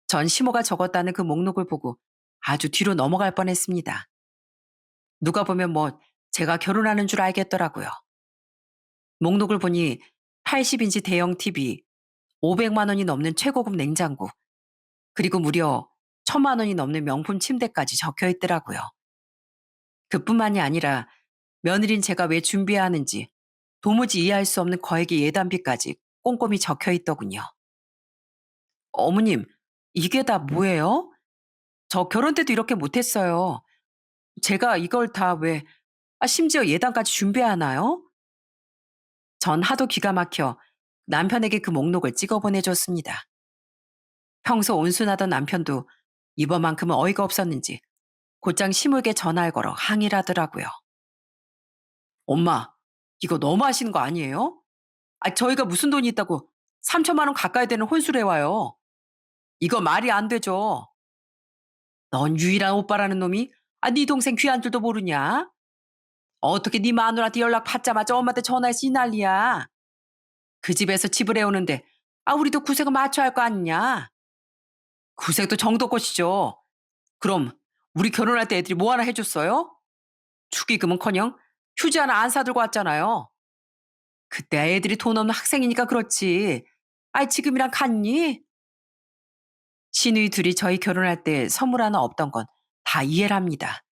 전 시모가 적었다는 그 목록을 보고 아주 뒤로 넘어갈 뻔했습니다. 누가 보면 뭐 제가 결혼하는 줄 알겠더라고요. 목록을 보니 80인치 대형 TV, 500만 원이 넘는 최고급 냉장고, 그리고 무려 1000만 원이 넘는 명품 침대까지 적혀 있더라고요. 그뿐만이 아니라 며느린 제가 왜 준비해야 하는지 도무지 이해할 수 없는 거액의 예단비까지 꼼꼼히 적혀 있더군요. 어머님, 이게 다 뭐예요? 저 결혼 때도 이렇게 못했어요. 제가 이걸 다 왜, 심지어 예단까지 준비해야 하나요? 전 하도 기가 막혀 남편에게 그 목록을 찍어 보내줬습니다. 평소 온순하던 남편도 이번만큼은 어이가 없었는지 곧장 시물게 전화를 걸어 항의를 하더라고요. 엄마, 이거 너무 하시는 거 아니에요? 저희가 무슨 돈이 있다고 3천만 원 가까이 되는 혼수를 해와요. 이거 말이 안 되죠. 넌 유일한 오빠라는 놈이 네 동생 귀한 줄도 모르냐? 어떻게 네 마누라한테 연락 받자마자 엄마한테 전화해서 이 난리야. 그 집에서 집을 해오는데 우리도 구색을 맞춰야 할 거 아니냐? 구색도 정도껏이죠. 그럼 우리 결혼할 때 애들이 뭐 하나 해줬어요? 축의금은커녕 휴지 하나 안 사들고 왔잖아요. 그때 애들이 돈 없는 학생이니까 그렇지. 지금이랑 같니? 시누이 둘이 저희 결혼할 때 선물 하나 없던 건 다 이해를 합니다.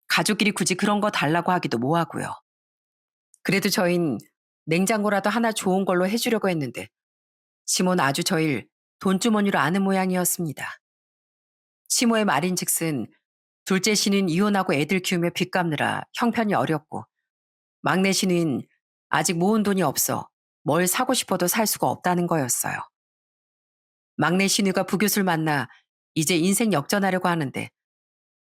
가족끼리 굳이 그런 거 달라고 하기도 뭐하고요. 그래도 저흰 냉장고라도 하나 좋은 걸로 해주려고 했는데 시모는 아주 저일 돈주머니로 아는 모양이었습니다. 시모의 말인즉슨 둘째 시는 이혼하고 애들 키우며 빚 갚느라 형편이 어렵고 막내 시는 아직 모은 돈이 없어 뭘 사고 싶어도 살 수가 없다는 거였어요. 막내 시누가 부교수를 만나 이제 인생 역전하려고 하는데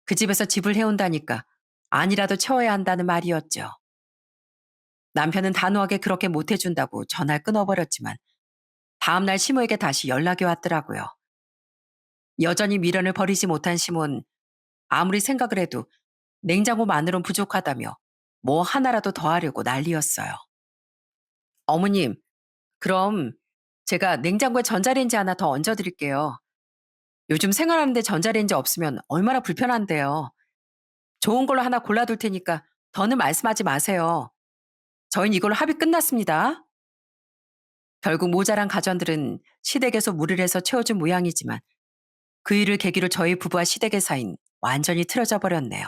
그 집에서 집을 해온다니까 아니라도 채워야 한다는 말이었죠. 남편은 단호하게 그렇게 못해준다고 전화를 끊어버렸지만 다음날 시모에게 다시 연락이 왔더라고요. 여전히 미련을 버리지 못한 시모는 아무리 생각을 해도 냉장고만으론 부족하다며 뭐 하나라도 더 하려고 난리였어요. 어머님, 그럼 제가 냉장고에 전자레인지 하나 더 얹어드릴게요. 요즘 생활하는데 전자레인지 없으면 얼마나 불편한데요. 좋은 걸로 하나 골라둘 테니까 더는 말씀하지 마세요. 저희는 이걸로 합의 끝났습니다. 결국 모자란 가전들은 시댁에서 무리를 해서 채워준 모양이지만 그 일을 계기로 저희 부부와 시댁의 사이는 완전히 틀어져 버렸네요.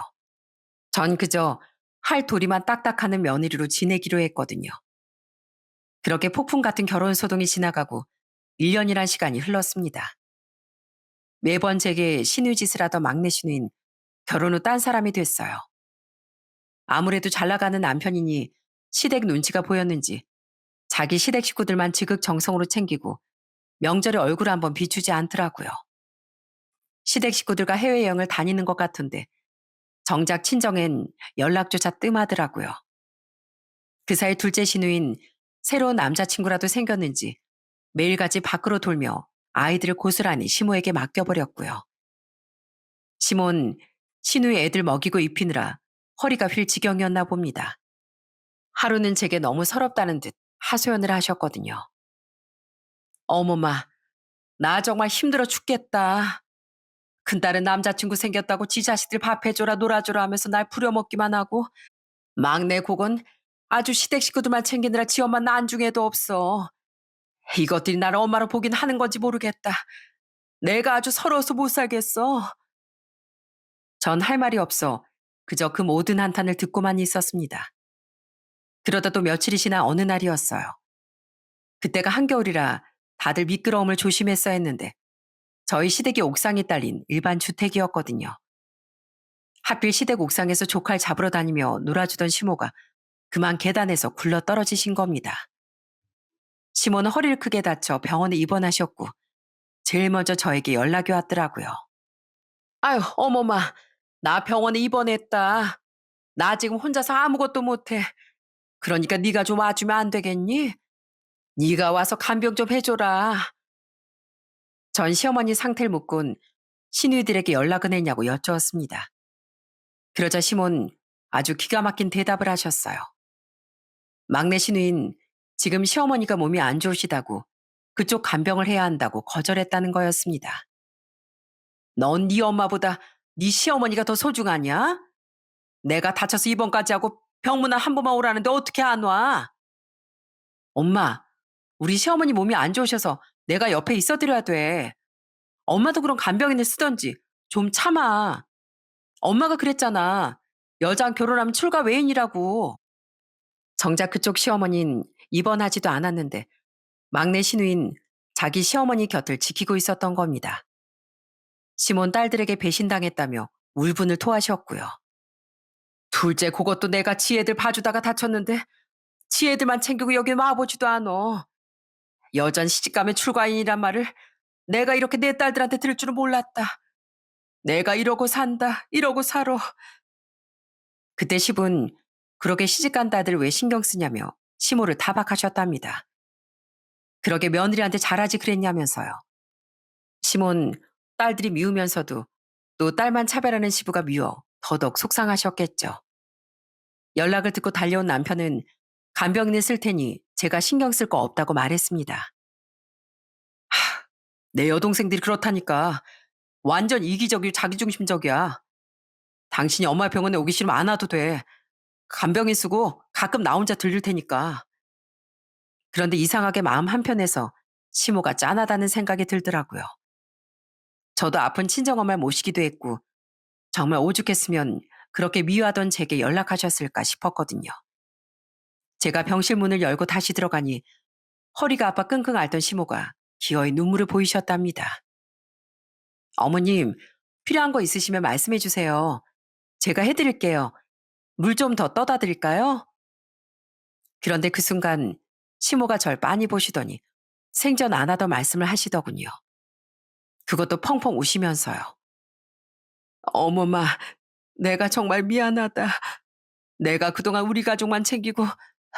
전 그저 할 도리만 딱딱하는 며느리로 지내기로 했거든요. 그렇게 폭풍 같은 결혼 소동이 지나가고 1년이란 시간이 흘렀습니다. 매번 제게 신우짓을 하던 막내 신우인 결혼 후 딴 사람이 됐어요. 아무래도 잘 나가는 남편이니 시댁 눈치가 보였는지 자기 시댁 식구들만 지극정성으로 챙기고 명절에 얼굴 한번 비추지 않더라고요. 시댁 식구들과 해외여행을 다니는 것 같은데 정작 친정엔 연락조차 뜸하더라고요. 그 사이 둘째 시누인 새로운 남자친구라도 생겼는지 매일같이 밖으로 돌며 아이들을 고스란히 시모에게 맡겨버렸고요. 시몬 시누이 애들 먹이고 입히느라 허리가 휠 지경이었나 봅니다. 하루는 제게 너무 서럽다는 듯 하소연을 하셨거든요. 어머마, 나 정말 힘들어 죽겠다. 큰딸은 남자친구 생겼다고 지 자식들 밥 해줘라 놀아줘라 하면서 날 부려먹기만 하고 막내 곡은 아주 시댁 식구들만 챙기느라 지 엄마 난중에도 없어. 이것들이 나를 엄마로 보긴 하는 건지 모르겠다. 내가 아주 서러워서 못 살겠어. 전 할 말이 없어 그저 그 모든 한탄을 듣고만 있었습니다. 그러다 또 며칠이 지나 어느 날이었어요. 그때가 한겨울이라 다들 미끄러움을 조심했어야 했는데 저희 시댁이 옥상에 딸린 일반 주택이었거든요. 하필 시댁 옥상에서 조카를 잡으러 다니며 놀아주던 시모가 그만 계단에서 굴러 떨어지신 겁니다. 시모는 허리를 크게 다쳐 병원에 입원하셨고 제일 먼저 저에게 연락이 왔더라고요. 아유, 어머마, 나 병원에 입원했다. 나 지금 혼자서 아무것도 못해. 그러니까 네가 좀 와주면 안 되겠니? 네가 와서 간병 좀 해줘라. 전 시어머니 상태를 묻곤 시누이들에게 연락은 했냐고 여쭈었습니다. 그러자 시몬 아주 기가 막힌 대답을 하셨어요. 막내 시누인 지금 시어머니가 몸이 안 좋으시다고 그쪽 간병을 해야 한다고 거절했다는 거였습니다. 넌 네 엄마보다 네 시어머니가 더 소중하냐? 내가 다쳐서 입원까지 하고 병문안 한 번만 오라는데 어떻게 안 와? 엄마, 우리 시어머니 몸이 안 좋으셔서 내가 옆에 있어드려야 돼. 엄마도 그런 간병인을 쓰던지 좀 참아. 엄마가 그랬잖아. 여장 결혼하면 출가 외인이라고. 정작 그쪽 시어머니는 입원하지도 않았는데 막내 시누인 자기 시어머니 곁을 지키고 있었던 겁니다. 시몬 딸들에게 배신당했다며 울분을 토하셨고요. 둘째 그것도 내가 지애들 봐주다가 다쳤는데 지애들만 챙기고 여기 와보지도 않어. 여전 시집가면 출가인이란 말을 내가 이렇게 내 딸들한테 들을 줄은 몰랐다. 내가 이러고 산다, 이러고 살아. 그때 시분 그러게 시집간 딸들 왜 신경 쓰냐며 시모를 타박하셨답니다. 그러게 며느리한테 잘하지 그랬냐면서요. 시몬 딸들이 미우면서도 또 딸만 차별하는 시부가 미워 더더욱 속상하셨겠죠. 연락을 듣고 달려온 남편은 간병인을 쓸 테니 제가 신경 쓸 거 없다고 말했습니다. 내 여동생들이 그렇다니까. 완전 이기적이고 자기중심적이야. 당신이 엄마 병원에 오기 싫으면 안 와도 돼. 간병인 쓰고 가끔 나 혼자 들릴 테니까. 그런데 이상하게 마음 한편에서 시모가 짠하다는 생각이 들더라고요. 저도 아픈 친정엄마를 모시기도 했고 정말 오죽했으면 그렇게 미워하던 제게 연락하셨을까 싶었거든요. 제가 병실 문을 열고 다시 들어가니 허리가 아파 끙끙 앓던 시모가 기어이 눈물을 보이셨답니다. 어머님, 필요한 거 있으시면 말씀해 주세요. 제가 해드릴게요. 물 좀 더 떠다 드릴까요? 그런데 그 순간 시모가 절 빤히 보시더니 생전 안 하던 말씀을 하시더군요. 그것도 펑펑 우시면서요. 어머마, 내가 정말 미안하다. 내가 그동안 우리 가족만 챙기고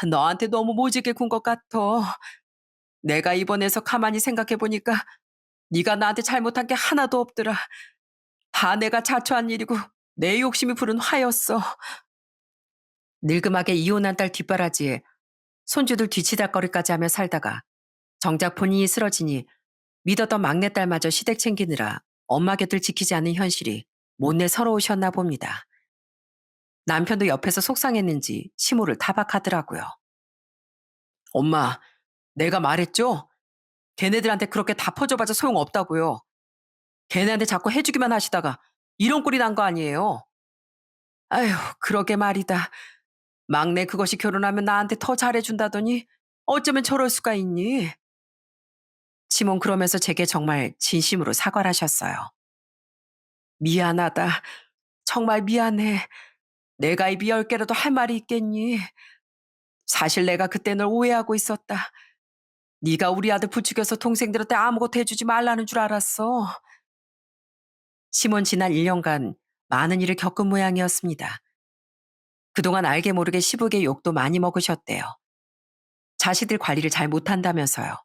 너한테 너무 모지게 군 것 같아. 내가 입원해서 가만히 생각해 보니까 네가 나한테 잘못한 게 하나도 없더라. 다 내가 자초한 일이고 내 욕심이 부른 화였어. 늙음하게 이혼한 딸 뒷바라지에 손주들 뒤치다거리까지 하며 살다가 정작 본인이 쓰러지니 믿었던 막내딸마저 시댁 챙기느라 엄마 곁을 지키지 않는 현실이 못내 서러우셨나 봅니다. 남편도 옆에서 속상했는지 시모를 타박하더라고요. 엄마, 내가 말했죠? 걔네들한테 그렇게 다 퍼줘봐자 소용없다고요. 걔네한테 자꾸 해주기만 하시다가 이런 꼴이 난 거 아니에요. 아휴, 그러게 말이다. 막내 그것이 결혼하면 나한테 더 잘해준다더니 어쩌면 저럴 수가 있니? 시몬 그러면서 제게 정말 진심으로 사과를 하셨어요. 미안하다. 정말 미안해. 내가 입이 10개라도 할 말이 있겠니? 사실 내가 그때 널 오해하고 있었다. 네가 우리 아들 부추겨서 동생들한테 아무것도 해주지 말라는 줄 알았어. 시몬 지난 1년간 많은 일을 겪은 모양이었습니다. 그동안 알게 모르게 시부의 욕도 많이 먹으셨대요. 자식들 관리를 잘 못한다면서요.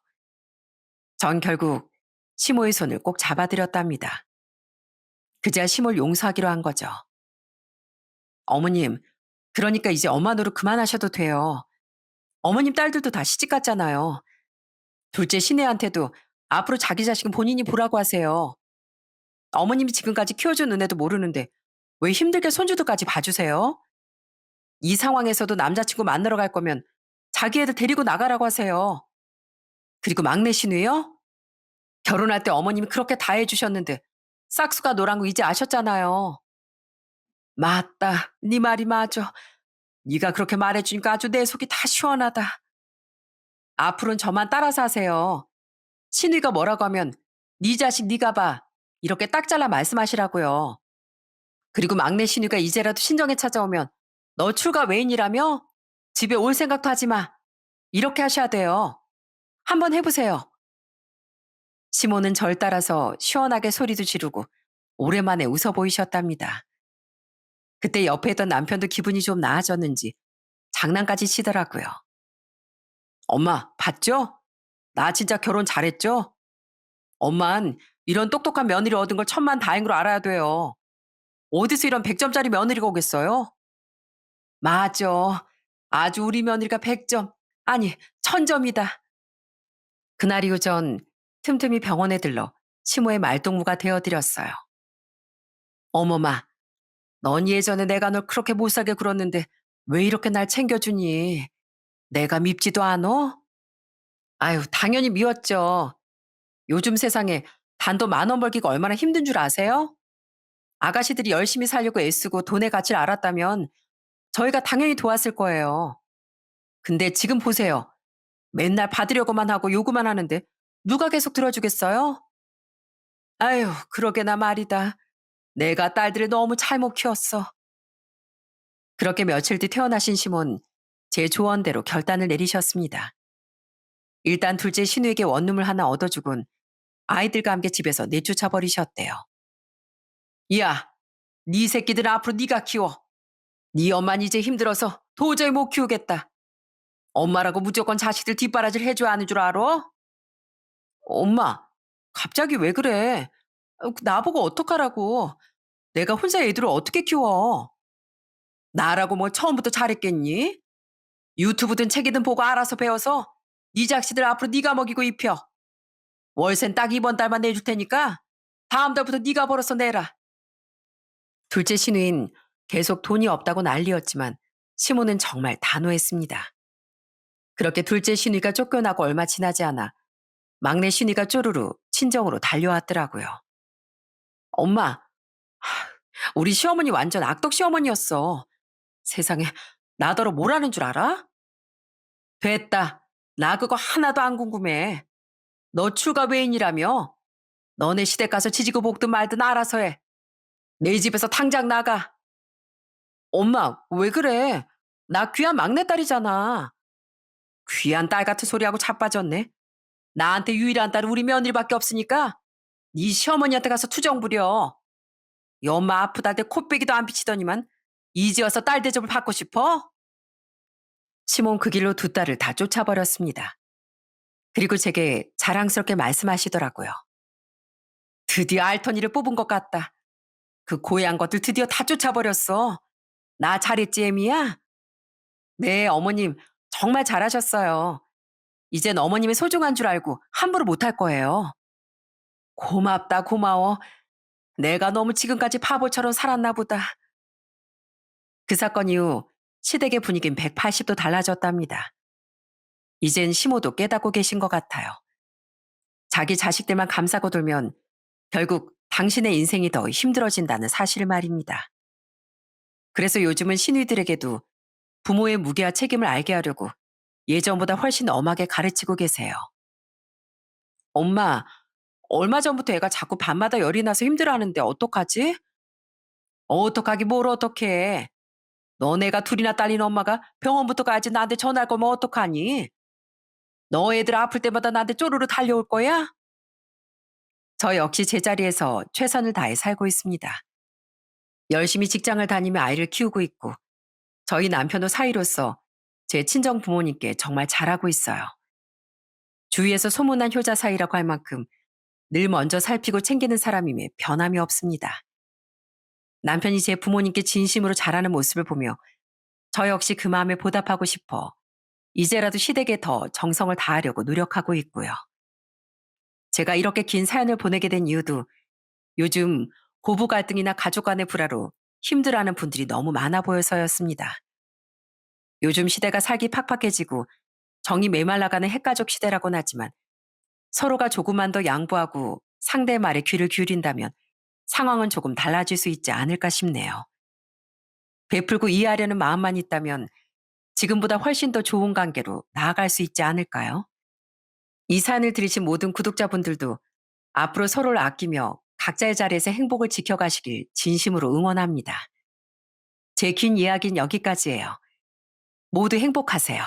전 결국 시모의 손을 꼭 잡아드렸답니다. 그제야 시모를 용서하기로 한 거죠. 어머님, 그러니까 이제 엄마 노릇 그만하셔도 돼요. 어머님 딸들도 다 시집 갔잖아요. 둘째 신혜한테도 앞으로 자기 자식은 본인이 보라고 하세요. 어머님이 지금까지 키워준 은혜도 모르는데 왜 힘들게 손주들까지 봐주세요? 이 상황에서도 남자친구 만나러 갈 거면 자기 애들 데리고 나가라고 하세요. 그리고 막내 신우요? 결혼할 때 어머님이 그렇게 다 해주셨는데 싹수가 노란 거 이제 아셨잖아요. 맞다. 네 말이 맞아. 네가 그렇게 말해주니까 아주 내 속이 다 시원하다. 앞으로는 저만 따라서 하세요. 신우이가 뭐라고 하면 네 자식 네가 봐. 이렇게 딱 잘라 말씀하시라고요. 그리고 막내 신우이가 이제라도 신정에 찾아오면 너 출가 외인이라며? 집에 올 생각도 하지 마. 이렇게 하셔야 돼요. 한번 해보세요. 시모는 절 따라서 시원하게 소리도 지르고 오랜만에 웃어 보이셨답니다. 그때 옆에 있던 남편도 기분이 좀 나아졌는지 장난까지 치더라고요. 엄마, 봤죠? 나 진짜 결혼 잘했죠? 엄만 이런 똑똑한 며느리 얻은 걸 천만다행으로 알아야 돼요. 어디서 이런 100점짜리 며느리가 오겠어요? 맞아. 아주 우리 며느리가 100점, 아니 1000점이다. 그날 이후 전 틈틈이 병원에 들러 치모의 말동무가 되어드렸어요. 어머마, 넌 예전에 내가 널 그렇게 못살게 굴었는데 왜 이렇게 날 챙겨주니? 내가 밉지도 않어? 아유, 당연히 미웠죠. 요즘 세상에 단돈 10,000원 벌기가 얼마나 힘든 줄 아세요? 아가씨들이 열심히 살려고 애쓰고 돈의 가치를 알았다면 저희가 당연히 도왔을 거예요. 근데 지금 보세요. 맨날 받으려고만 하고 요구만 하는데 누가 계속 들어주겠어요? 아유, 그러게나 말이다. 내가 딸들을 너무 잘못 키웠어. 그렇게 며칠 뒤 태어나신 시몬, 제 조언대로 결단을 내리셨습니다. 일단 둘째 신우에게 원룸을 하나 얻어주곤 아이들과 함께 집에서 내쫓아 버리셨대요. 야, 네 새끼들은 앞으로 네가 키워. 네 엄마는 이제 힘들어서 도저히 못 키우겠다. 엄마라고 무조건 자식들 뒷바라지를 해줘야 하는 줄 알아? 엄마, 갑자기 왜 그래? 나보고 어떡하라고. 내가 혼자 애들을 어떻게 키워? 나라고 뭐 처음부터 잘했겠니? 유튜브든 책이든 보고 알아서 배워서 네 자식들 앞으로 네가 먹이고 입혀. 월세는 딱 이번 달만 내줄 테니까 다음 달부터 네가 벌어서 내라. 둘째 신우인 계속 돈이 없다고 난리였지만 시모는 정말 단호했습니다. 그렇게 둘째 신우이가 쫓겨나고 얼마 지나지 않아 막내 신우이가 쪼르르 친정으로 달려왔더라고요. 엄마, 우리 시어머니 완전 악덕 시어머니였어. 세상에 나더러 뭘 하는 줄 알아? 됐다. 나 그거 하나도 안 궁금해. 너 출가 외인이라며? 너네 시댁 가서 지지고 볶든 말든 알아서 해. 내 집에서 당장 나가. 엄마, 왜 그래? 나 귀한 막내딸이잖아. 귀한 딸 같은 소리하고 자빠졌네. 나한테 유일한 딸은 우리 며느리밖에 없으니까 네 시어머니한테 가서 투정 부려. 이 엄마 아프다 대 코빼기도 안 비치더니만 이제 와서 딸 대접을 받고 싶어? 시몬 그 길로 두 딸을 다 쫓아버렸습니다. 그리고 제게 자랑스럽게 말씀하시더라고요. 드디어 알턴이를 뽑은 것 같다. 그 고향 것들 드디어 다 쫓아버렸어. 나 잘했지, 애미야? 네, 어머님. 정말 잘하셨어요. 이젠 어머님의 소중한 줄 알고 함부로 못할 거예요. 고맙다, 고마워. 내가 너무 지금까지 바보처럼 살았나 보다. 그 사건 이후 시댁의 분위기는 180도 달라졌답니다. 이젠 시모도 깨닫고 계신 것 같아요. 자기 자식들만 감싸고 돌면 결국 당신의 인생이 더 힘들어진다는 사실 말입니다. 그래서 요즘은 시누이들에게도 부모의 무게와 책임을 알게 하려고 예전보다 훨씬 엄하게 가르치고 계세요. 엄마, 얼마 전부터 애가 자꾸 밤마다 열이 나서 힘들어하는데 어떡하지? 어떡하기 뭘 어떡해. 너네가 둘이나 딸린 엄마가 병원부터 가야지 나한테 전화할 거면 어떡하니? 너 애들 아플 때마다 나한테 쪼르르 달려올 거야? 저 역시 제자리에서 최선을 다해 살고 있습니다. 열심히 직장을 다니며 아이를 키우고 있고 저희 남편도 사위로서 제 친정 부모님께 정말 잘하고 있어요. 주위에서 소문난 효자 사이라고 할 만큼 늘 먼저 살피고 챙기는 사람임에 변함이 없습니다. 남편이 제 부모님께 진심으로 잘하는 모습을 보며 저 역시 그 마음에 보답하고 싶어 이제라도 시댁에 더 정성을 다하려고 노력하고 있고요. 제가 이렇게 긴 사연을 보내게 된 이유도 요즘 고부 갈등이나 가족 간의 불화로 힘들어하는 분들이 너무 많아 보여서였습니다. 요즘 시대가 살기 팍팍해지고 정이 메말라가는 핵가족 시대라고는 하지만 서로가 조금만 더 양보하고 상대의 말에 귀를 기울인다면 상황은 조금 달라질 수 있지 않을까 싶네요. 베풀고 이해하려는 마음만 있다면 지금보다 훨씬 더 좋은 관계로 나아갈 수 있지 않을까요? 이 사연을 들으신 모든 구독자분들도 앞으로 서로를 아끼며 각자의 자리에서 행복을 지켜가시길 진심으로 응원합니다. 제 긴 이야기는 여기까지예요. 모두 행복하세요.